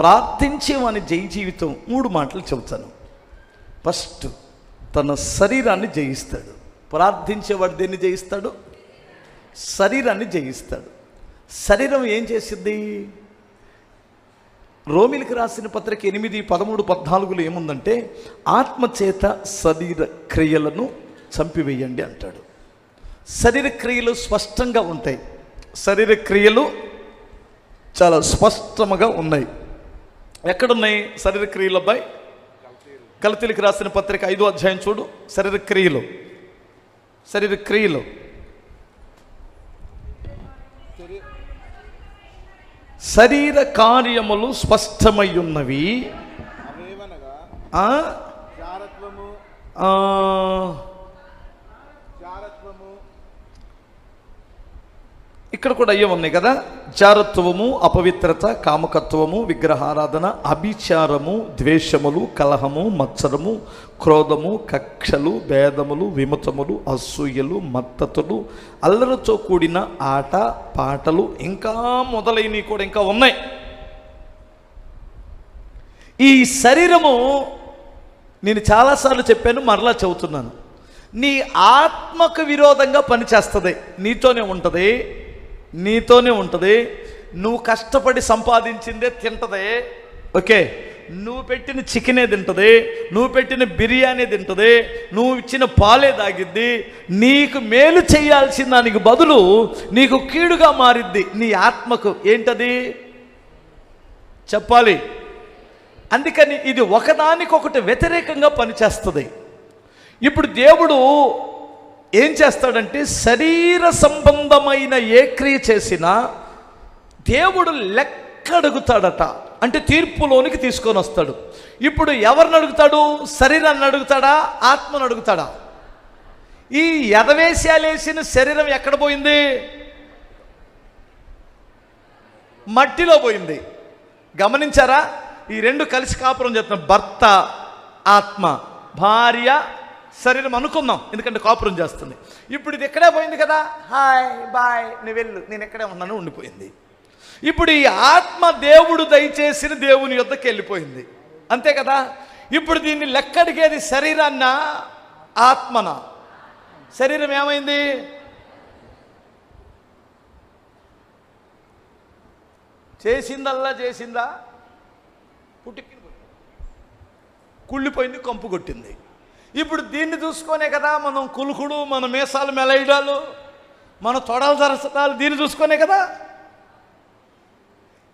ప్రార్థించేవాని జయ జీవితం 3 మాటలు చెబుతాను. ఫస్ట్, తన శరీరాన్ని జయిస్తాడు. ప్రార్థించేవాడు దేన్ని జయిస్తాడు? శరీరాన్ని జయిస్తాడు. శరీరం ఏం చేసిద్ది? రోమిలికి రాసిన పత్రిక 8, 13, 14 ఏముందంటే, ఆత్మచేత శరీర క్రియలను చంపివేయండి అంటాడు. శరీర క్రియలు స్పష్టంగా ఉంటాయి. శరీర క్రియలు చాలా స్పష్టంగా ఉన్నాయి. ఎక్కడున్నాయి శరీర క్రియలు అబ్బాయి? గలతీయులకు రాసిన పత్రిక 5వ అధ్యాయం చూడు. శరీర క్రియలు శరీర కార్యములు స్పష్టమై ఉన్నవి. ఇక్కడ కూడా అయ్యే ఉన్నాయి కదా. జారత్వము, అపవిత్రత, కామకత్వము, విగ్రహారాధన, అభిచారము, ద్వేషములు, కలహము, మత్సరము, క్రోధము, కక్షలు, భేదములు, విమతములు, అసూయలు, మత్తతులు, అల్లరితో కూడిన ఆట పాటలు, ఇంకా మొదలైనవి కూడా ఇంకా ఉన్నాయి. ఈ శరీరము నేను చాలాసార్లు చెప్పాను, మరలా చెబుతున్నాను. నీ ఆత్మకు విరోధంగా పనిచేస్తుంది. నీతోనే ఉంటుంది. నువ్వు కష్టపడి సంపాదించిందే తింటది. ఓకే, నువ్వు పెట్టిన చికెనే తింటుంది, నువ్వు పెట్టిన బిర్యానీ తింటుంది, నువ్వు ఇచ్చిన పాలే తాగిద్ది. నీకు మేలు చేయాల్సిన దానికి బదులు నీకు కీడుగా మారిద్ది. నీ ఆత్మకు ఏంటది చెప్పాలి. అందుకని ఇది ఒకదానికొకటి వ్యతిరేకంగా పనిచేస్తుంది. ఇప్పుడు దేవుడు ఏం చేస్తాడంటే, శరీర సంబంధమైన ఏ క్రియ చేసినా దేవుడు లెక్క అడుగుతాడట. అంటే తీర్పులోనికి తీసుకొని వస్తాడు. ఇప్పుడు ఎవరిని అడుగుతాడు? శరీరాన్ని అడుగుతాడా? ఆత్మను అడుగుతాడా? ఈ ఎదవేశాలేసిన శరీరం ఎక్కడ పోయింది? మట్టిలో పోయింది. గమనించారా? ఈ రెండు కలిసి కాపురం చేస్తున్న భర్త ఆత్మ, భార్య శరీరం అనుకుందాం, ఎందుకంటే కాపురం చేస్తుంది. ఇప్పుడు ఇది ఎక్కడే పోయింది కదా. హాయ్ బాయ్, నువ్వు వెళ్ళు, నేను ఎక్కడే ఉన్నాను ఉండిపోయింది. ఇప్పుడు ఈ ఆత్మ దేవుడు దయచేసిన దేవుని యొద్దకు వెళ్ళిపోయింది. అంతే కదా. ఇప్పుడు దీన్ని లెక్కడిగేది శరీరాన్న ఆత్మన? శరీరం ఏమైంది? చేసిందా? పుట్టుకి కుళ్ళిపోయింది, కంపు కొట్టింది. ఇప్పుడు దీన్ని చూసుకొనే కదా మనం కులుకుడు, మన మీసాలు మెలయడాలు, మన తొడలు దరసటాలు దీన్ని చూసుకొనే కదా.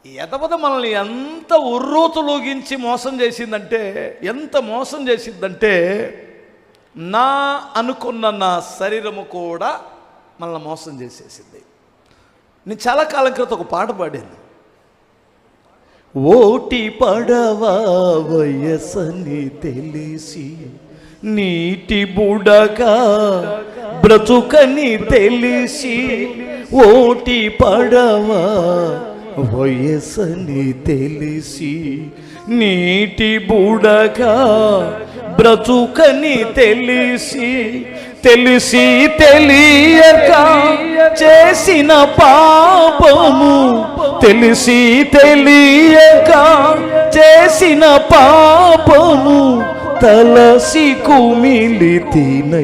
ఎదవద మనల్ని ఎంత ఉర్రూతలోగించి మోసం చేసిందంటే నా అనుకున్న నా శరీరము కూడా మనల్ని మోసం చేసేసింది. నేను చాలా కాలం క్రితం ఒక పాట పాడాను. ఓటి పడవా వయసని తెలిసి నీటి బుడగా బ్రతుకని తెలిసి, ఓటి పడవా వయసని తెలిసి నీటి బుడగా బ్రతుకని తెలిసి తెలియక చేసిన పాపము, తెలియక చేసిన పాపము తలసి కుమిలితినయ్యా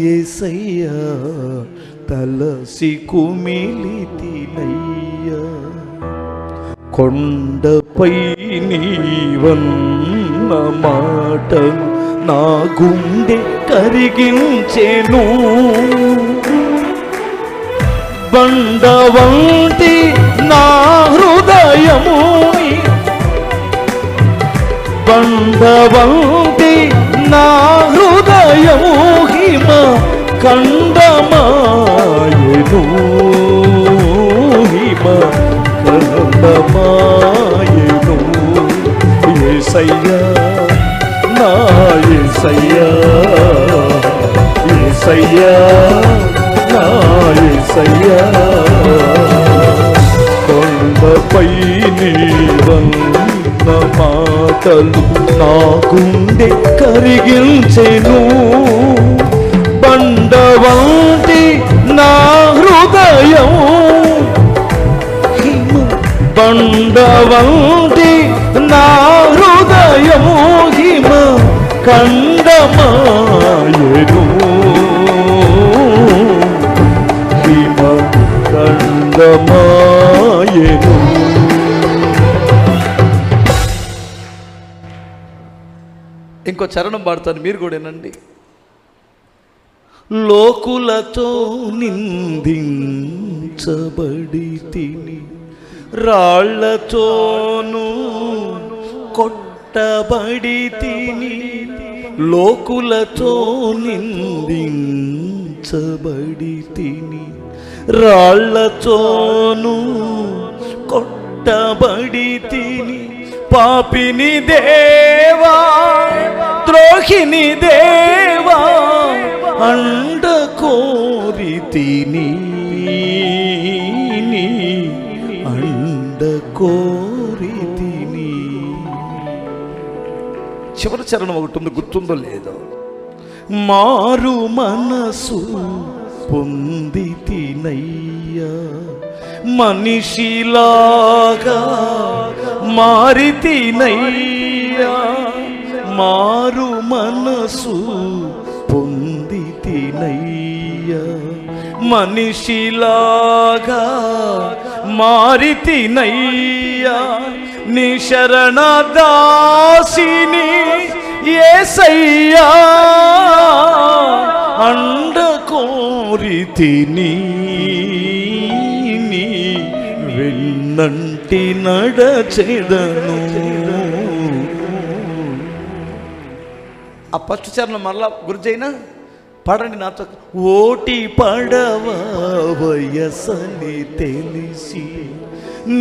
యేసయ్యా, తలసి కుమిలితినయ్యా. కొండపై నీవన్న మాటను నా గుండె కరిగించెను, బండవంటి నా హృదయముని, బండవంటి నా హృదయము హిమ కండమాయను, హిమ కండమాయను. యేసయ్యా నా యేసయ్యా, యేసయ్యా నా యేసయ్యా. కొండపై నీవన్న మాటలు నా గుండె కరిగించెను, బండవంటి నా హృదయం, కొండవంటి నా హృదయము హిమ కందమాయెను, హిమ కందమాయెను. ఇంకో చరణం పాడుతాను, మీరు కూడా వినండి. లోకులతో నిందించబడి తిని, రాళ్లతోనూ కొట్టబడి తిని, లోకులతో నిందించబడి తిని, రాళ్లతోనూ కొట్టబడి తిని, పాపిని దేవా ద్రోహిని దేవా అండ కోరి తిని, అండ కోరి తిని. చివరి చరణం ఒకటి ఉంది, గుర్తుందో లేదో. మారు మనసు పొంది తినయ్యా, మనిషిలాగా మారి తినయ్యా, మారు మనసు పొంది తినయ్యా, మనిషిలాగా మారి తినయ్యా, నీ శరణ దాసిని యేసయ్యా అండ కోరి తిని, వెన్నంటి నడచెదను. ఆ ఫస్ట్ చరణం మరలా గుర్జైనా పాడండి నాతో. ఓటి పడవ వయసని తెలిసి,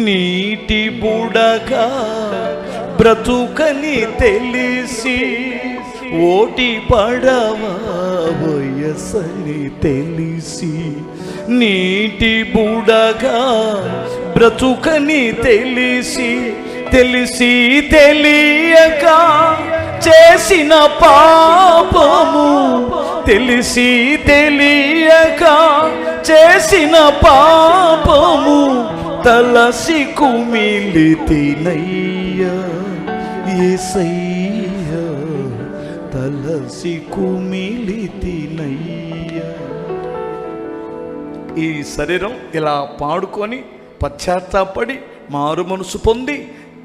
నీటి బుడగా బ్రతుకని తెలిసి, ఓటి పడవ వయసని తెలిసి, నీటి బుడగా బ్రతుకని తెలిసి, తెలిసి తెలియక చేసిన పాపము, తెలిసి తెలియక చేసిన పాపము, తలసి కుమిలి తినయ్యా యేసయ్యా, తలసి కుమిలి తినయ్యా. ఈ శరీరం ఇలా పాడుకొని పశ్చాత్తాపడి మారు మనసు పొంది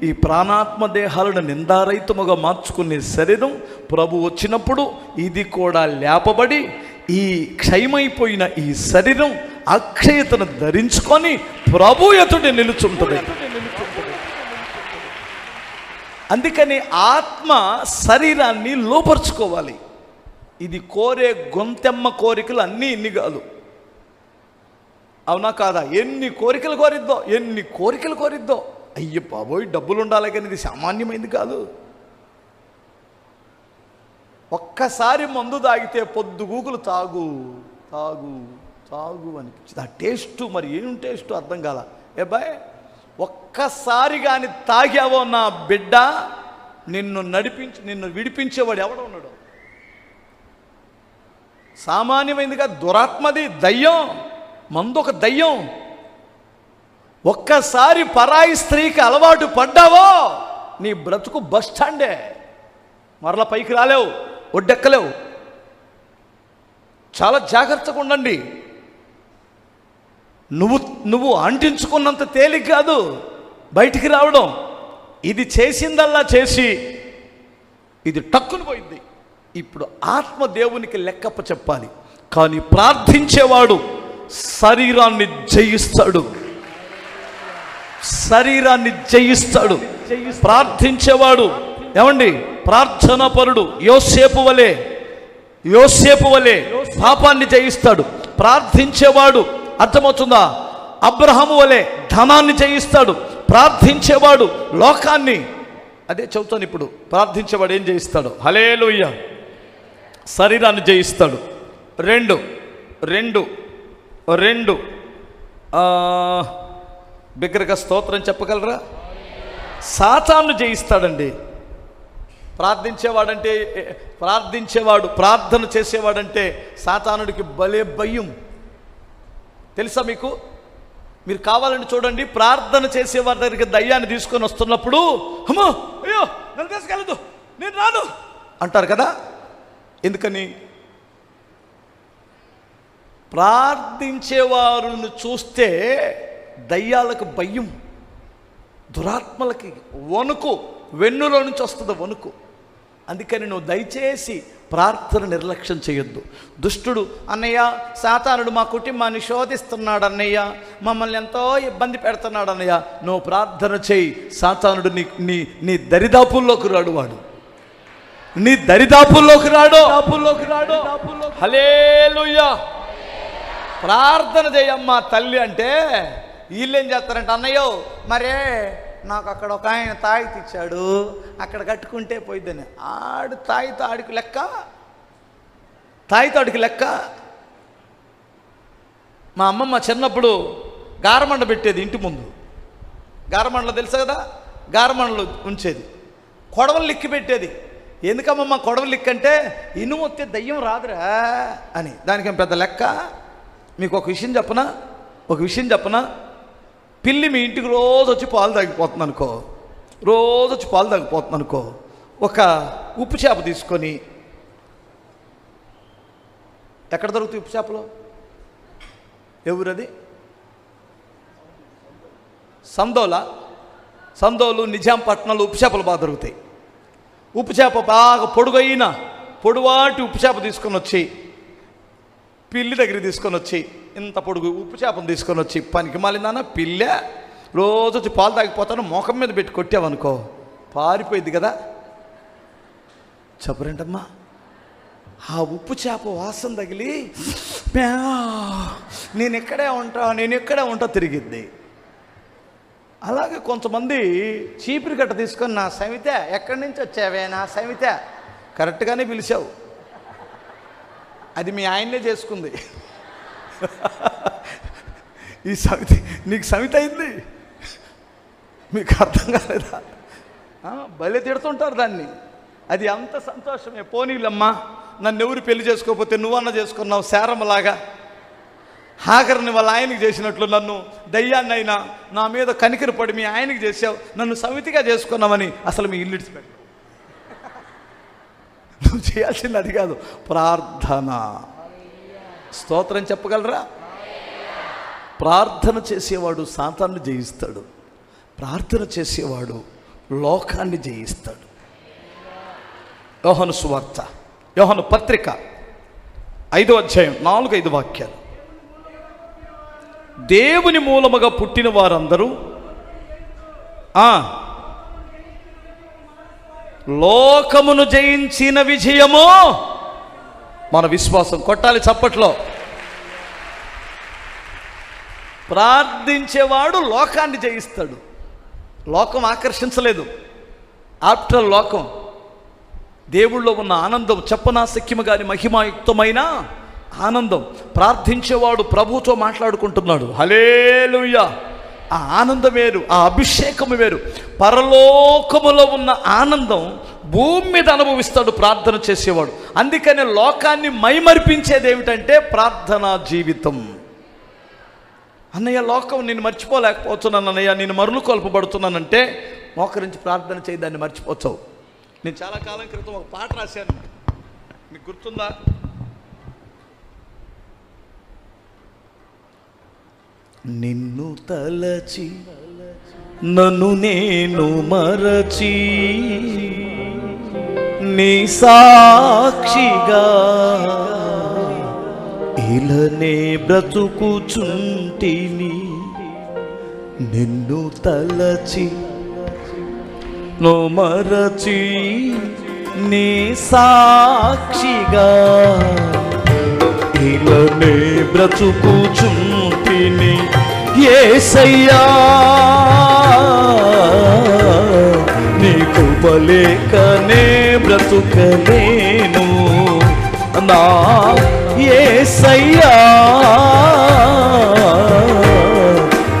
ఈ ప్రాణాత్మ దేహాలను నిందారహితముగా మార్చుకునే శరీరం ప్రభు వచ్చినప్పుడు ఇది కూడా లేపబడి, ఈ క్షయమైపోయిన ఈ శరీరం అక్షయతను ధరించుకొని ప్రభు ఎదుట నిలుచుంటుంది. అందుకని ఆత్మ శరీరాన్ని లోపరుచుకోవాలి. ఇది కోరే గొంతెమ్మ కోరికలు అన్నీ ఇన్ని కాదు, అవునా కాదా? ఎన్ని కోరికలు కోరిద్దో, ఎన్ని కోరికలు కోరిద్దో. అయ్య బాబోయ్, డబ్బులు ఉండాలి కానీ ఇది సామాన్యమైంది కాదు. ఒక్కసారి మందు తాగితే పొద్దుగూకులు తాగు తాగు తాగు అనిపించింది. ఆ టేస్టు మరి ఏం టేస్టు అర్థం కాల. ఏ బాయ్, ఒక్కసారి కానీ తాగావో నా బిడ్డ, నిన్ను విడిపించేవాడు ఎవడో ఉన్నాడు. సామాన్యమైందిగా దురాత్మది, దయ్యం, మందు ఒక దయ్యం. ఒక్కసారి పరాయి స్త్రీకి అలవాటు పడ్డావో నీ బ్రతుకు బస్ స్టాండే, మరలా పైకి రాలేవు, ఒడ్డెక్కలేవు. చాలా జాగ్రత్తగా ఉండండి. నువ్వు అంటించుకున్నంత తేలిక కాదు బయటికి రావడం. ఇది చేసిందల్లా చేసి ఇది టక్కుని పోయింది. ఇప్పుడు ఆత్మ దేవునికి లెక్కప్ప చెప్పాలి. కానీ ప్రార్థించేవాడు శరీరాన్ని జయిస్తాడు, శరీరాన్ని జయిస్తాడు. ప్రార్థించేవాడు ఏమండి, ప్రార్థనా పరుడు యోసేపు వలె పాపాన్ని జయిస్తాడు. ప్రార్థించేవాడు, అర్థమవుతుందా, అబ్రహాము వలె ధనాన్ని జయిస్తాడు. ప్రార్థించేవాడు లోకాన్ని, అదే చెబుతాను ఇప్పుడు, ప్రార్థించేవాడు ఏం జయిస్తాడు? హల్లెలూయా, శరీరాన్ని జయిస్తాడు. రెండు బిగ్గరగా స్తోత్రం చెప్పగలరా? సాతాను జయిస్తాడండి. ప్రార్థన చేసేవాడంటే సాతానుడికి భలే భయం. తెలుసా మీకు? మీరు కావాలని చూడండి, ప్రార్థన చేసే వారి దగ్గరికి దయ్యాన్ని తీసుకొని వస్తున్నప్పుడు అమ్మో అయ్యో నన్ను తీసుకెళ్ళదు, నేను రాను అంటారు కదా. ఎందుకని? ప్రార్థించేవారిని చూస్తే దయ్యాలకు భయం, దురాత్మలకి వణుకు, వెన్నులో నుంచి వస్తుంది వణుకు. అందుకని నువ్వు దయచేసి ప్రార్థన నిర్లక్ష్యం చేయొద్దు. దుష్టుడు అన్నయ్య సాతానుడు మా కుటుంబాన్ని శోధిస్తున్నాడు అన్నయ్య, మమ్మల్ని ఎంతో ఇబ్బంది పెడుతున్నాడు అన్నయ్య, నువ్వు ప్రార్థన చేయి. సాతానుడు నీ దరిదాపుల్లోకి రాడు, వాడు నీ దరిదాపుల్లోకి రాడు. హల్లెలూయా. ప్రార్థన చేయమ్మా తల్లి అంటే వీళ్ళేం చేస్తారంటే, అన్నయ్యో మరే నాకు అక్కడ ఒక ఆయన తాయితీ ఇచ్చాడు, అక్కడ కట్టుకుంటే పోయిద్దని. ఆడు తాయితో ఆడికి లెక్క, తాయితో ఆడికి లెక్క. మా అమ్మమ్మ చిన్నప్పుడు గారమండ పెట్టేది ఇంటి ముందు. గారమండలో తెలుసు కదా, గారమండలో ఉంచేది, కొడవలు లిక్కి పెట్టేది. ఎందుకమ్మమ్మ కొడవలు లిక్కు అంటే, ఇనుము వస్తే దయ్యం రాదురా అని. దానికేం పెద్ద లెక్క. మీకు ఒక విషయం చెప్పనా, పిల్లి మీ ఇంటికి రోజు వచ్చి పాలు తాగిపోతుంది అనుకో, ఒక ఉప్పు చేప తీసుకొని, ఎక్కడ దొరుకుతాయి ఉప్పు చేపలు? ఎవరది? సందోలు నిజాంపట్నంలో ఉప్పు చేపలు బాగా దొరుకుతాయి. ఉప్పు చేప బాగా పొడువాటి ఉప్పు చేప తీసుకొని వచ్చి పిల్లి దగ్గరికి తీసుకొని వచ్చి, ఇంత పొడుగు ఉప్పు చేపను తీసుకొని వచ్చి, పనికి మాలిందానా పిల్ల రోజు వచ్చి పాలు తాగిపోతాను మోకం మీద పెట్టి కొట్టావనుకో పారిపోయింది కదా. చెప్పరేంటమ్మా? ఆ ఉప్పు చేప వాసన తగిలి నేను ఎక్కడే ఉంటా తిరిగిద్ది. అలాగే కొంతమంది చీపురు గట్ట తీసుకొని, నా సవిత ఎక్కడి నుంచి వచ్చావే, నా సవిత, కరెక్ట్గానే పిలిచావు, అది మీ ఆయన్నే చేసుకుంది. ఈ సవిత నీకు సవిత అయింది, మీకు అర్థం కాలేదా? భలే తిడుతుంటారు దాన్ని. అది అంత సంతోషమే. పోనీలమ్మా, నన్ను ఎవరు పెళ్లి చేసుకోకపోతే నువ్వన్నా చేసుకున్నావు శారమ్మలాగా. ఆఖరిని వాళ్ళ ఆయనకి చేసినట్లు నన్ను దయ్యాన్నైనా నా మీద కనికరపడి మీ ఆయనకి చేసావు, నన్ను సమితిగా చేసుకున్నామని అసలు మీ ఇల్లు ఇడిచిపెట్టు. నువ్వు చేయాల్సింది అది కాదు, ప్రార్థన. స్తోత్రం చెప్పగలరా? ప్రార్థన చేసేవాడు సాతాన్ని జయిస్తాడు, ప్రార్థన చేసేవాడు లోకాన్ని జయిస్తాడు. యోహాను సువార్త, యోహాను పత్రిక 5వ అధ్యాయం 4-5 వాక్యాలు. దేవుని మూలముగా పుట్టిన వారందరూ లోకమును జయించిన విజయము మన విశ్వాసం. కొట్టాలి చప్పట్లో. ప్రార్థించేవాడు లోకాన్ని జయిస్తాడు. లోకం ఆకర్షించలేదు. ఆఫ్టర్ లోకం దేవుళ్ళో ఉన్న ఆనందం చెప్పనాశక్యము గాని మహిమాయుక్తమైన ఆనందం. ప్రార్థించేవాడు ప్రభువుతో మాట్లాడుకుంటున్నాడు. హల్లెలూయా. ఆ ఆనందం వేరు, ఆ అభిషేకము వేరు. పరలోకములో ఉన్న ఆనందం భూమి మీద అనుభవిస్తాడు ప్రార్థన చేసేవాడు. అందుకనే లోకాన్ని మైమరిపించేది ఏమిటంటే ప్రార్థనా జీవితం. అన్నయ్య లోకం నేను మర్చిపోలేకపోతున్నాను అన్నయ్య, నేను మరులు కొల్పబడుతున్నానంటే మోకరించి ప్రార్థన చేయి, దాన్ని మర్చిపోతావు. నేను చాలా కాలం క్రితం ఒక పాట రాశాను, మీకు గుర్తుందా? నిన్ను తలచి నన్ను నేను మరచి నీ సాక్షిగా ఇలనే బ్రతుకుచుంటిని. నిన్ను తలచి నో మరచి నీ సాక్షిగా ఇలనే బ్రతుకుచుంటిని. యేసయ్యా నీ కృపలేకనే బ్రతుకలేను నా యేసయ్యా,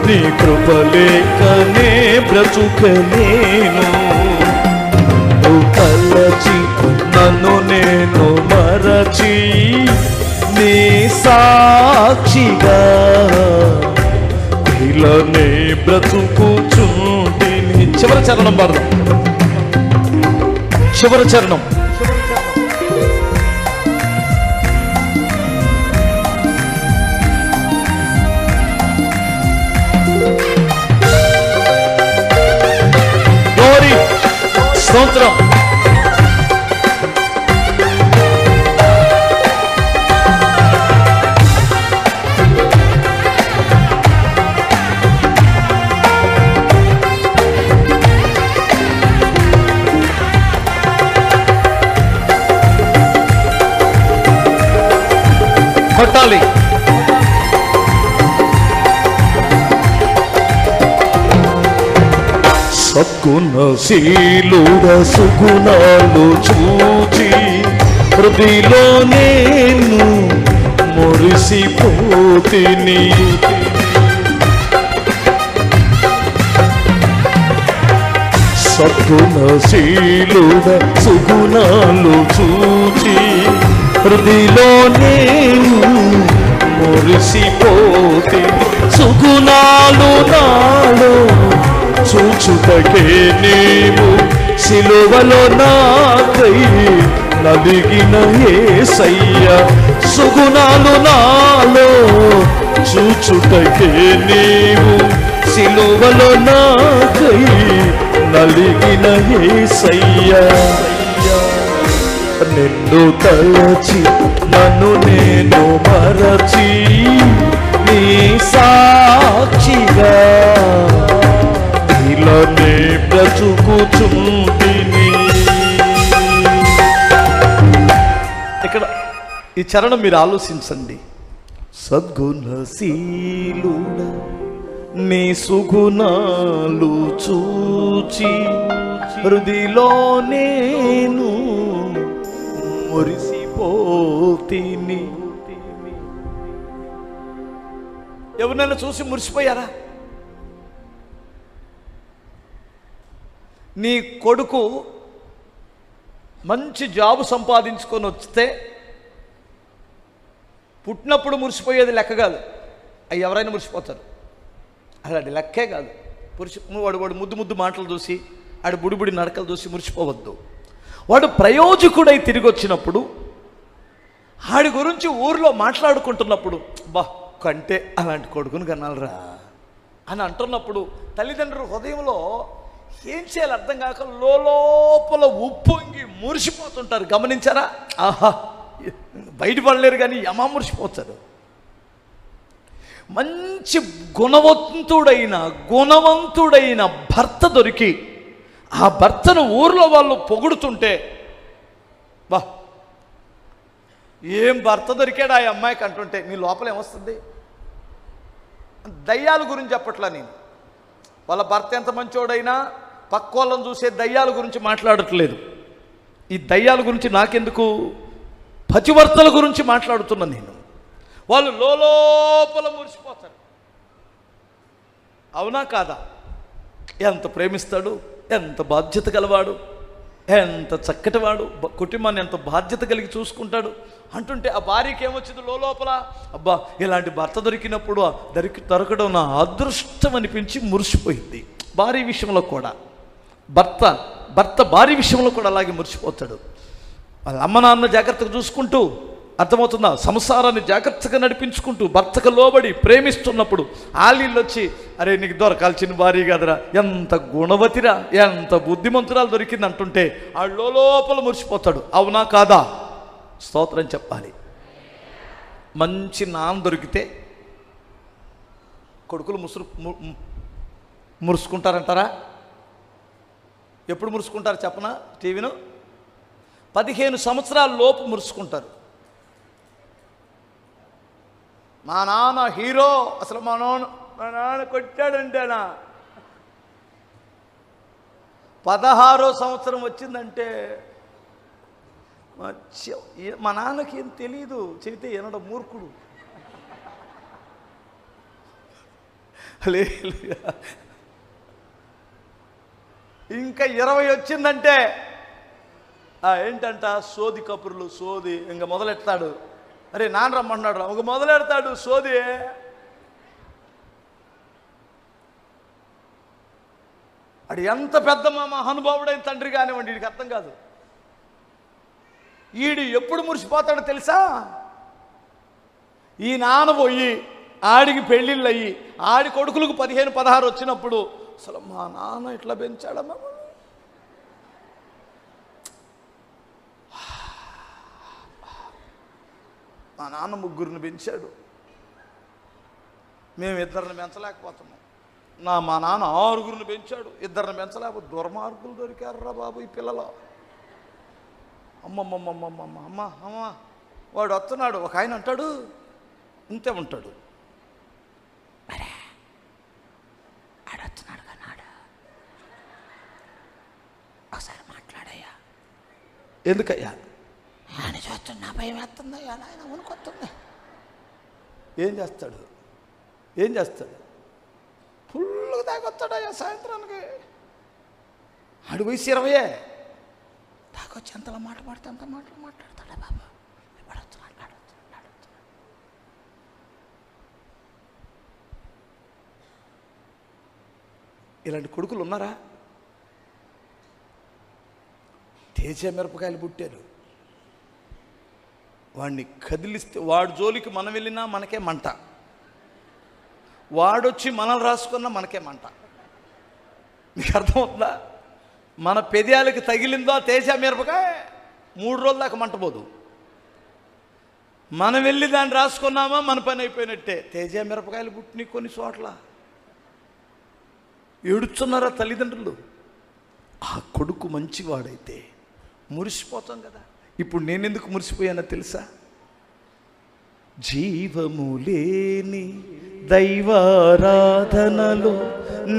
నీ కృపలేకనే బ్రతుకలేను. తలచి నన్ను నేను మరచి నీ సాక్షిగా ఇలానే బ్రతుకుచుంటిని. చివరి చరణం పాడదాం. చివరి చరణం. గ్లోరీ, స్తోత్రం. కొట్టాలి. సద్గుణశీలుడ సుగుణాలు చూచి హృదయలో నేను మురిసిపోతిని. సద్గుణశీలుడ సుగుణాలు చూచి హృదయలో నేను మురిసిపోతే. సుగుణాలు నాలో చూచుటకే నీవు సిలువలో నాకై నలిగిన యేసయ్యా. సుగుణాలు నాలో చూచుటకే నీవు సిలువలో నాకై నలిగిన యేసయ్యా. నిన్ను తలచి నన్ను నేను మరచి నీ సాక్షిగా ఇలానే బ్రతుకుచుంటిని. ఇక్కడ ఈ చరణం మీరు ఆలోచించండి. సద్గుణశీలుడ నీ సుగుణాలు చూచి హృదయలో నేను మురిసిపోతిని. ఎవరినైనా చూసి మురిసిపోయారా? నీ కొడుకు మంచి జాబు సంపాదించుకొని వస్తే పుట్టినప్పుడు మురిసిపోయేది లెక్క కాదు. అవి ఎవరైనా మురిసిపోతారు. అలాంటి లెక్కే కాదు. వాడు ముద్దు మాటలు చూసి, ఆడు బుడిబుడి నడకలు చూసి మురిసిపోవద్దు. వాడు ప్రయోజకుడై తిరిగి వచ్చినప్పుడు, ఆడి గురించి ఊరిలో మాట్లాడుకుంటున్నప్పుడు, బా కంటే అలాంటి కొడుకుని కనాలరా అని అంటున్నప్పుడు తల్లిదండ్రుల హృదయంలో ఏం చేయాలి అర్థం కాక లోపల ఉప్పొంగి మురిసిపోతుంటారు. గమనించారా? ఆహా, బయటపడలేరు కానీ యమా మురిసిపోతారు. మంచి గుణవంతుడైన భర్త దొరికి ఆ భర్తను ఊర్లో వాళ్ళు పొగుడుతుంటే, బా ఏం భర్త దొరికాడు ఆ అమ్మాయికి అంటుంటే నీ లోపల ఏమొస్తుంది? దయ్యాల గురించి చెప్పట్లా నేను. వాళ్ళ భర్త ఎంత మంచోడైనా పక్క వాళ్ళని చూసే దయ్యాల గురించి మాట్లాడట్లేదు. ఈ దయ్యాల గురించి నాకెందుకు, పతివర్తల గురించి మాట్లాడుతున్నా నేను. వాళ్ళు లోపల మురిసిపోతారు. అవునా కాదా? ఎంత ప్రేమిస్తాడు, ఎంత బాధ్యత గలవాడు, ఎంత చక్కటివాడు, కుటుంబాన్ని ఎంత బాధ్యత కలిగి చూసుకుంటాడు అంటుంటే ఆ భార్యకి ఏమొచ్చింది లోపల? అబ్బా ఇలాంటి భర్త దొరికినప్పుడు దొరకడం నా అదృష్టం అనిపించి మురిసిపోయింది. భార్య విషయంలో కూడా భర్త భార్య విషయంలో కూడా అలాగే మురిసిపోతాడు. వాళ్ళ అమ్మ నాన్న జాగ్రత్తగా చూసుకుంటూ, అర్థమవుతుందా, సంసారాన్ని జాగ్రత్తగా నడిపించుకుంటూ భర్తకు లోబడి ప్రేమిస్తున్నప్పుడు ఆలీళ్ళు వచ్చి, అరే నీకు దొరకాల్సిన భార్య కదరా, ఎంత గుణవతిరా, ఎంత బుద్ధిమంతురాలు దొరికింది అంటుంటే ఆ లోపల మురిసిపోతాడు. అవునా కాదా? స్తోత్రం చెప్పాలి. మంచి నాన్న దొరికితే కొడుకులు మురుసుకుంటారంటారా? ఎప్పుడు మురుసుకుంటారు చెప్పనా? టీవీను 15 సంవత్సరాల లోపు మురుసుకుంటారు. మా నాన్న హీరో, అసలు మా నాన్న కొట్టాడంటేనా 16వ సంవత్సరం వచ్చిందంటే మా నాన్నకి ఏం తెలీదు, చెబితే ఏనాడో మూర్ఖుడు. ఇంకా 20 వచ్చిందంటే ఏంటంట సోది కబుర్లు, సోది ఇంకా మొదలెడతాడు. అరే నాన్న రమ్మన్నాడు, ఒక మొదలెడతాడు సోది. అది ఎంత పెద్ద మహానుభావుడైన తండ్రి కానివ్వండి, వీడికి అర్థం కాదు. వీడు ఎప్పుడు మురిసిపోతాడో తెలుసా? ఈ నాన్న పోయి ఆడికి పెళ్ళిళ్ళు అయ్యి ఆడి కొడుకులకు 15-16 వచ్చినప్పుడు అసలు మా నాన్న ఇట్లా పెంచాడా మమ్మల్ని, మా నాన్న 3 పెంచాడు, మేము 2 పెంచలేకపోతున్నాం. మా నాన్న 6 పెంచాడు, 2 పెంచలేకపోతే దుర్మార్గులు దొరికారురా బాబు ఈ పిల్లలు. అమ్మ వాడు వస్తున్నాడు. ఒక ఆయన అంటాడు, ఇంతే ఉంటాడు, ఆడొస్తున్నాడు కన్నాడు, ఒకసారి మాట్లాడయ్యా. ఎందుకయ్యా? ఆయన చూస్తున్నా భయం వేస్తుందయ్యా, నాయన ఉనుకొస్తుంది. ఏం చేస్తాడు? ఫుల్గా తాగొస్తాడయ్యా సాయంత్రానికి. ఆడు వయసు 20 తాగొచ్చి ఎంతలా మాట్లాడితే అంత మాట్లాడతాడా బాబు. ఇలాంటి కొడుకులు ఉన్నారా? తేజ మిరపకాయలు పుట్టారు. వాడిని కదిలిస్తే వాడి జోలికి మనం వెళ్ళినా మనకే మంట, వాడొచ్చి మనం రాసుకున్నా మనకే మంట. మీకు అర్థమవుతుందా? మన పెదాలకి తగిలిందో తేజ మిరపకాయ 3 రోజుల దాకా మంటపోదు. మనం వెళ్ళి దాన్ని రాసుకున్నామా మన పని అయిపోయినట్టే. తేజ మిరపకాయలు పుట్టిన కొన్ని చోట్ల ఏడుస్తున్నారా తల్లిదండ్రులు? ఆ కొడుకు మంచివాడైతే మురిసిపోతాం కదా. ఇప్పుడు నేనెందుకు మురిసిపోయానో తెలుసా? జీవము లేని దైవారాధనలో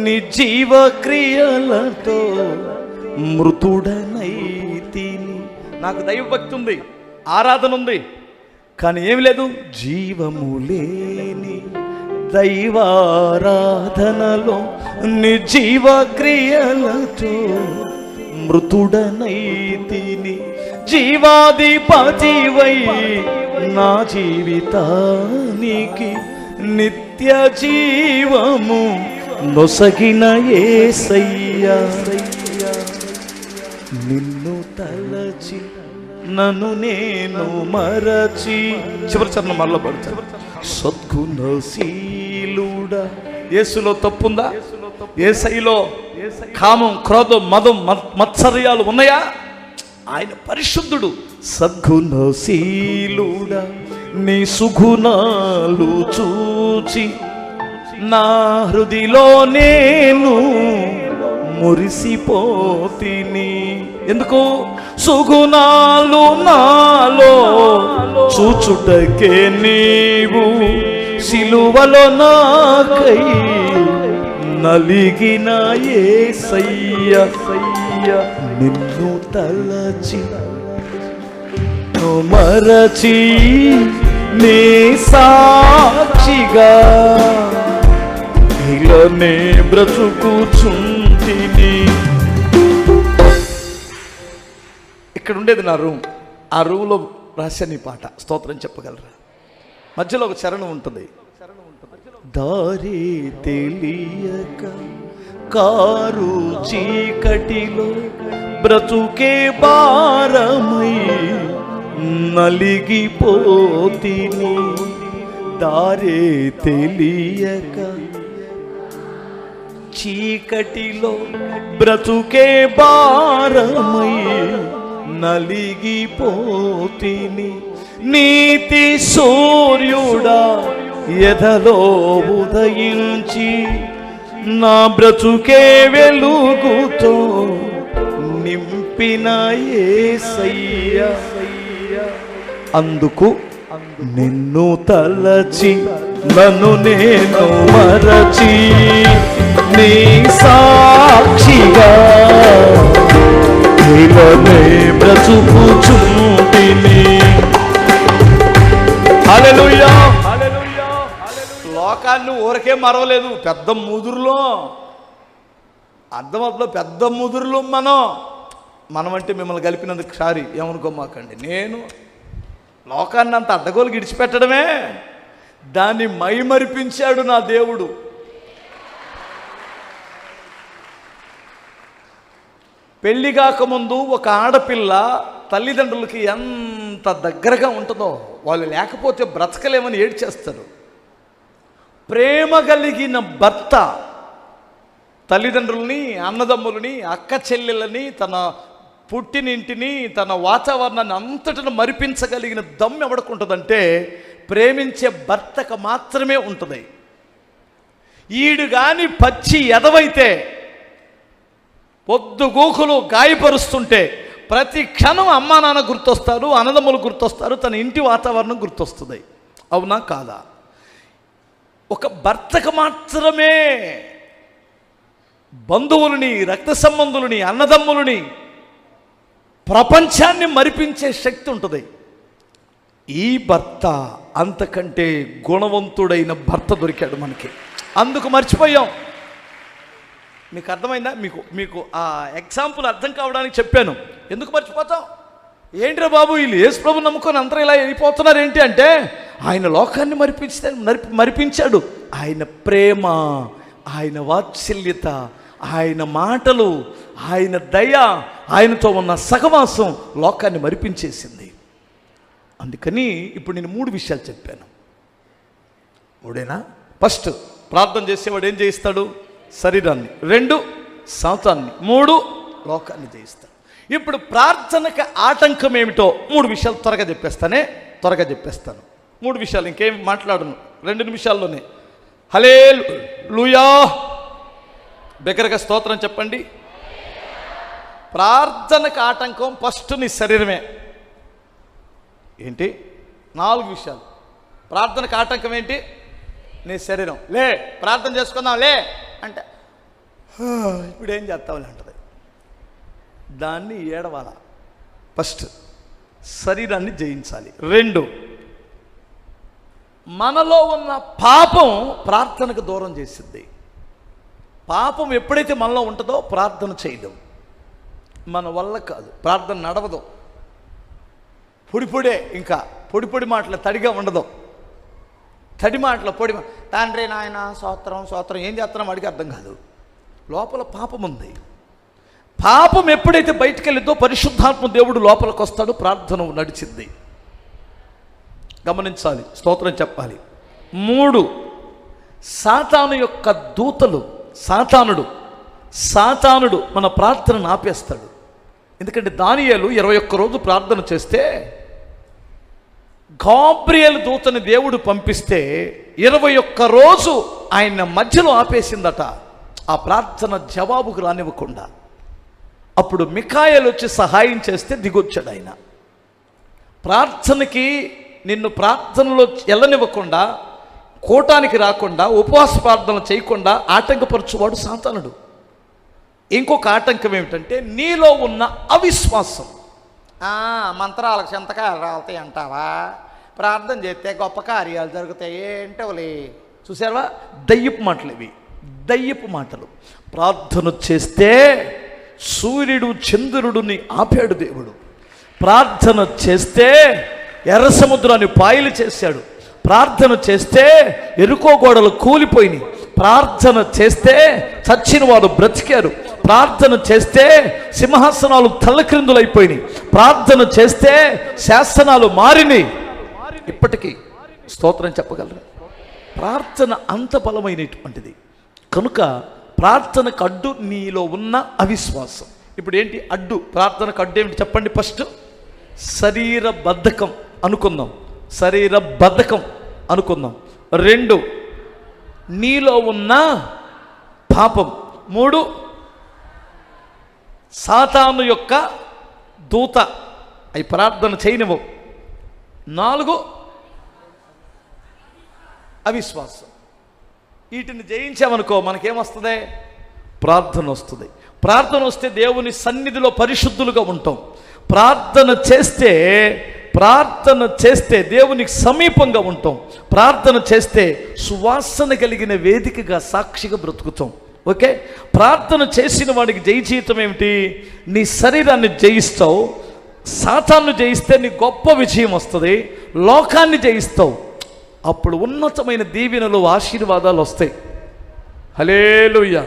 నిర్జీవ క్రియలతో మృతుడనైతిని. నాకు దైవభక్తి ఉంది, ఆరాధన ఉంది, కానీ ఏమి లేదు. జీవము లేని దైవారాధనలో నిర్జీవ క్రియలతో మృతుడనైతిని. జీవాధిపతివై నా జీవితానికి నిత్య జీవము నొసగిన యేసయ్యా, నిన్ను తలచి నన్ను నేను మరచి. చివరి చరణం మరల పడతాను. సద్గుణశీలుడా. యేసులో తప్పుందా? యేసయ్యలో కామం, క్రోధం, మదం, మత్సర్యాలు ఉన్నాయా? ఆయన పరిశుద్ధుడు. సద్గుణశీలుడా, నీ సుగుణాలు చూచి నా హృదిలో నేను మురిసిపోతిని. ఎందుకు? సుగుణాలు నాలో చూచుటకే నీవు సిలువలో నాకై నలిగిన యేసయ్యా, నిన్ను తలచి మరచి నీ సాక్షిగా ఇలానే బ్రతుకుచుంటిని. ఇక్కడ ఉండేది నా రూమ్. ఆ రూమ్లో రాశాను ఈ పాట. స్తోత్రం చెప్పగలరా? మధ్యలో ఒక చరణం ఉంటుంది. దారి తెలియక కారు చీకటిలో బ్రతుకే భారమై నలిగిపోతిని. దారే తెలియక చీకటిలో బ్రతుకే భారమై నలిగిపోతిని. నీతి సూర్యుడా ఎదలో ఉదయించి నా బ్రతుకే వెలుగుతో నింపిన యేసయ్యా, అందుకు నిన్ను తలచి నన్ను నేను మరచి నీ సాక్షిగా ఇలానే బ్రతుకుచుంటిని. హల్లెలూయా. లోకాన్ని ఊరకే మరవలేదు. పెద్ద ముదురులో అర్థమవుతుందో? పెద్ద ముదురులో మనం అంటే మిమ్మల్ని కలిపినందుకు సారీ, ఏమనుకోమాకండి. నేను లోకాన్ని అంత అడ్డగోలు గిడిచిపెట్టడమే, దాన్ని మైమరిపించాడు నా దేవుడు. పెళ్లి కాకముందు ఒక ఆడపిల్ల తల్లిదండ్రులకి ఎంత దగ్గరగా ఉంటుందో, వాళ్ళు లేకపోతే బ్రతకలేమని ఏడ్చేస్తారు. ప్రేమ కలిగిన భర్త తల్లిదండ్రుల్ని, అన్నదమ్ములని, అక్క చెల్లెళ్ళని, తన పుట్టినింటిని, తన వాతావరణాన్ని అంతటిని మరిపించగలిగిన దమ్ము ఎవడుకుంటుందంటే ప్రేమించే భర్తకు మాత్రమే ఉంటుంది. ఈడు కానీ పచ్చి ఎదవైతే, పొద్దుగూకులు గాయపరుస్తుంటే ప్రతి క్షణం అమ్మా నాన్న గుర్తొస్తారు, అన్నదమ్ములు గుర్తొస్తారు, తన ఇంటి వాతావరణం గుర్తొస్తుంది. అవునా కాదా? ఒక భర్తకు మాత్రమే బంధువులని, రక్త సంబంధులని, అన్నదమ్ములని, ప్రపంచాన్ని మరిపించే శక్తి ఉంటుంది. ఈ భర్త అంతకంటే గుణవంతుడైన భర్త దొరికాడు మనకి. అందుకు మర్చిపోయాం. మీకు అర్థమైందా? మీకు ఆ ఎగ్జాంపుల్ అర్థం కావడానికి చెప్పాను. ఎందుకు మర్చిపోతాం? ఏంట్రా బాబు వీళ్ళు యేసు ప్రభువుని నమ్ముకొని అందరూ ఇలా వెళ్ళిపోతున్నారు ఏంటి అంటే, ఆయన లోకాన్ని మరిపించాడు. ఆయన ప్రేమ, ఆయన వాత్సల్యత, ఆయన మాటలు, ఆయన దయ, ఆయనతో ఉన్న సహవాసం లోకాన్ని మరిపించేసింది. అందుకని ఇప్పుడు నేను 3 విషయాలు చెప్పాను. 3ఏనా? ఫస్ట్, ప్రార్థన చేసేవాడు ఏం చేయిస్తాడు? శరీరాన్ని. 2, సాతాన్ని. 3, లోకాన్ని జయిస్తాడు. ఇప్పుడు ప్రార్థనకు ఆటంకం ఏమిటో 3 విషయాలు త్వరగా చెప్పేస్తాను. 3 విషయాలు, ఇంకేం మాట్లాడను, 2 నిమిషాల్లోనే. హల్లెలూయా, బిగ్గరగా స్తోత్రం చెప్పండి. ప్రార్థనకు ఆటంకం ఫస్ట్ నీ శరీరమే. ఏంటి? 4 విషయాలు. ప్రార్థనకు ఆటంకం ఏంటి? నీ శరీరం. లే ప్రార్థన చేసుకుందాం లే అంటే ఇప్పుడు ఏం చేస్తావులే అంటది. దాన్ని ఏడవాల. ఫస్ట్ శరీరాన్ని జయించాలి. 2, మనలో ఉన్న పాపం ప్రార్థనకు దూరం చేసింది. పాపం ఎప్పుడైతే మనలో ఉంటుందో ప్రార్థన చేయలేం. మన వల్ల కాదు, ప్రార్థన నడవదు. పొడిపొడే, ఇంకా పొడి మాటలు, తడిగా ఉండదు. తడి మాటలు, తండ్రి నాయన స్తోత్రం ఏం చేస్తున్నాం వాడికి అర్థం కాదు. లోపల పాపం ఉంది. పాపం ఎప్పుడైతే బయటికి వెళ్ళిద్దో పరిశుద్ధాత్మ దేవుడు లోపలికి వస్తాడు. ప్రార్థన నడిచింది. గమనించాలి, స్తోత్రం చెప్పాలి. 3, సాతాను యొక్క దూతలు, సాతానుడు మన ప్రార్థనను ఆపేస్తాడు. ఎందుకంటే దానియేలు 21 రోజు ప్రార్థన చేస్తే గాబ్రియేలు దూతని దేవుడు పంపిస్తే 21 రోజు ఆయన మధ్యలో ఆపేసిందట, ఆ ప్రార్థన జవాబుకు రానివ్వకుండా. అప్పుడు మిఖాయేలు వచ్చి సహాయం చేస్తే దిగొచ్చాడు ఆయన. ప్రార్థనకి నిన్ను ప్రార్థనలో వెళ్ళనివ్వకుండా, కూటానికి రాకుండా, ఉపవాస ప్రార్థనలు చేయకుండా ఆటంకపరచువాడు సాతానుడు. ఇంకొక ఆటంకం ఏమిటంటే నీలో ఉన్న అవిశ్వాసం. మంత్రాలకు చింతకాయలు రాలుతాయి అంటావా? ప్రార్థన చేస్తే గొప్ప కార్యాలు జరుగుతాయి ఏంటోలే. చూసావా? దయ్యపు మాటలు ఇవి, దయ్యపు మాటలు. ప్రార్థన చేస్తే సూర్యుడు చంద్రుడిని ఆపాడు దేవుడు. ప్రార్థన చేస్తే ఎర్ర సముద్రాన్ని పాయలు చేశాడు. ప్రార్థన చేస్తే ఎరుకో గోడలు కూలిపోయినాయి. ప్రార్థన చేస్తే చచ్చిన వారు బ్రతికారు. ప్రార్థన చేస్తే సింహాసనాలు తల్లక్రిందులైపోయినాయి. ప్రార్థన చేస్తే శాసనాలు మారినాయి. ఇప్పటికీ స్తోత్రం చెప్పగలరు. ప్రార్థన అంత బలమైనటువంటిది. కనుక ప్రార్థనకు అడ్డు నీలో ఉన్న అవిశ్వాసం. ఇప్పుడు ఏంటి అడ్డు? ప్రార్థనకు అడ్డు ఏమిటి చెప్పండి? ఫస్ట్ శరీర బద్ధకం అనుకుందాం. 2, నీలో ఉన్న పాపం. 3, సాతాను యొక్క దూత, అవి ప్రార్థన చేయనివ్వవు. 4, అవిశ్వాసం. వీటిని జయించామనుకో మనకేమొస్తుంది? ప్రార్థన వస్తుంది. ప్రార్థన వస్తే దేవుని సన్నిధిలో పరిశుద్ధులుగా ఉంటాం. ప్రార్థన చేస్తే దేవునికి సమీపంగా ఉంటాం. ప్రార్థన చేస్తే సువాసన కలిగిన వేదికగా సాక్షిగా బ్రతుకుతాం. ఓకే? ప్రార్థన చేసిన వాడికి జయ జీవితం ఏమిటి? నీ శరీరాన్ని జయిస్తావు. సాతాను జయిస్తే నీ గొప్ప విజయం వస్తుంది. లోకాన్ని జయిస్తావు. అప్పుడు ఉన్నతమైన దీవెనలు, ఆశీర్వాదాలు వస్తాయి. హల్లెలూయా.